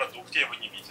продукт, я его не видел.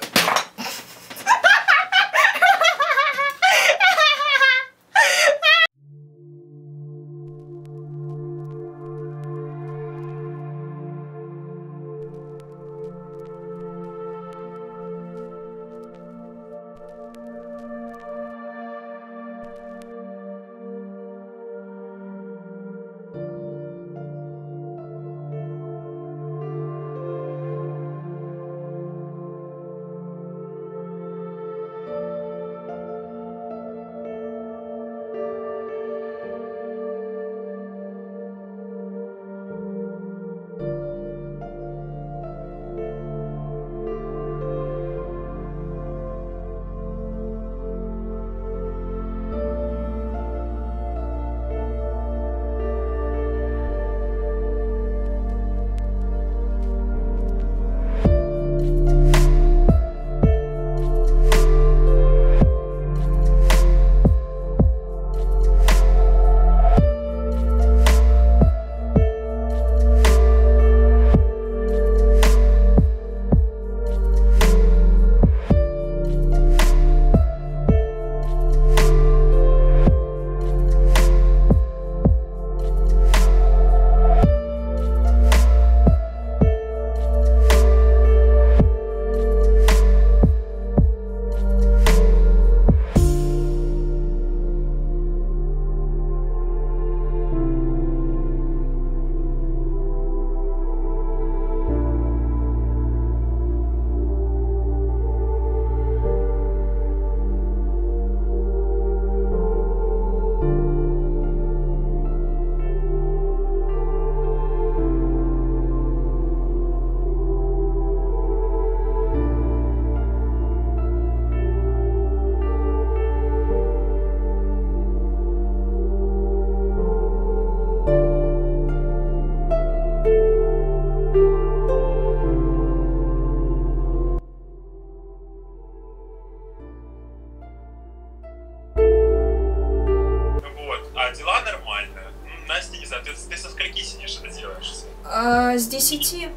Дела нормально. Настя, не знаю, ты со скольки сидишь это делаешь? С 10.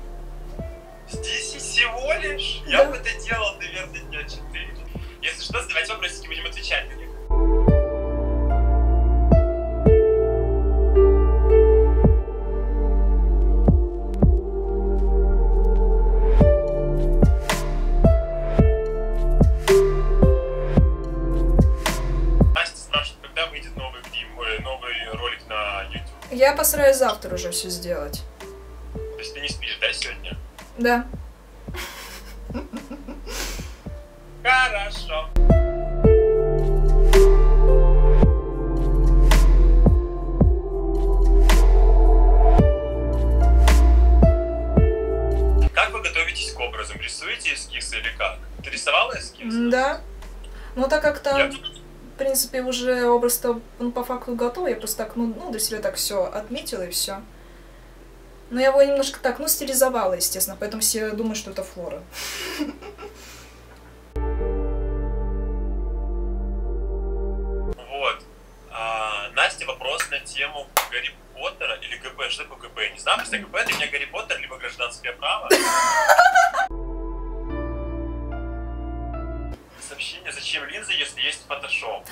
С 10 всего лишь? Да. Я бы это делал, наверное, дня 4. Если что, задавайте вопросики, будем отвечать на них. Я постараюсь завтра уже все сделать. То есть ты не спишь, да, сегодня? Да. Хорошо. Как вы готовитесь к образам? Рисуете эскизы или как? Ты рисовала эскизы? Да. Ну так как там... В принципе, уже образ-то по факту готов, я просто так, ну, для себя так все отметила и все. Но я его немножко так, стилизовала, естественно, поэтому все думают, что это Флора. Вот. Настя, вопрос на тему Гарри Поттера или ГП. Что такое ГП? Не знаю, если ГП это у меня Гарри Поттер, либо гражданское право. Сообщение, зачем линзы, если есть фотошоп?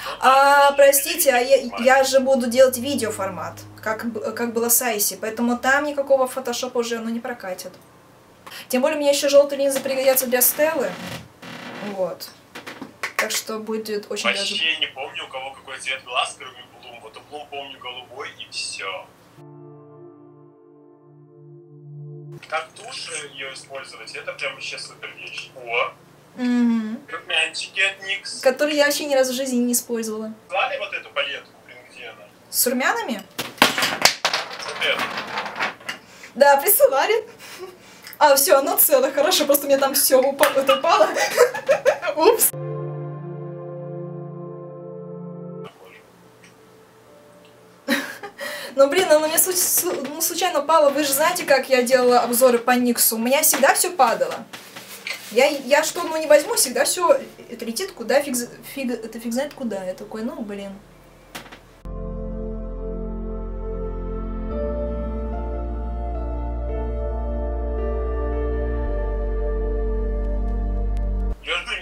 Простите, я же буду делать видеоформат, как было в Сайсе, поэтому там никакого фотошопа уже не прокатит. Тем более мне еще желтые линзы пригодятся для Стеллы. Вот. Так что будет очень даже... Вообще не помню, у кого какой цвет глаз, кроме Блум. Вот у Блум помню голубой и все. Как тушь ее использовать, это прям вообще супер вещь. О! Румянчики от NYX. Которые я вообще ни разу в жизни не использовала. Слали вот эту палетку, блин, где она? С румянами? Вот это. Да, присылали. Все, оно целое, хорошо, просто у меня там все упало. Упс. Ну блин, оно мне случайно упало. Вы же знаете, как я делала обзоры по Никсу. У меня всегда все падало. Я что, не возьму, всегда все это летит куда, фиг знает куда. Я такой, блин.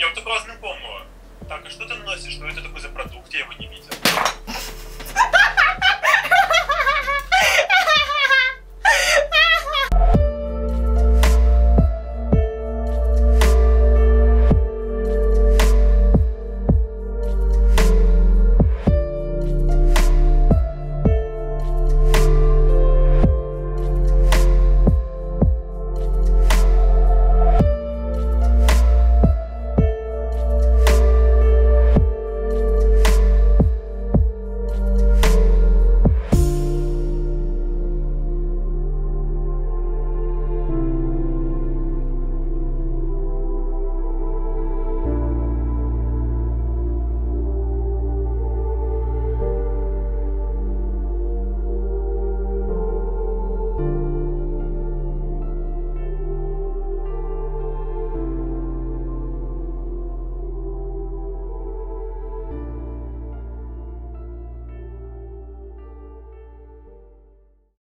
я вот только вас знакомого. Так, а что ты носишь? Что это такой за продукт? Я его не видел.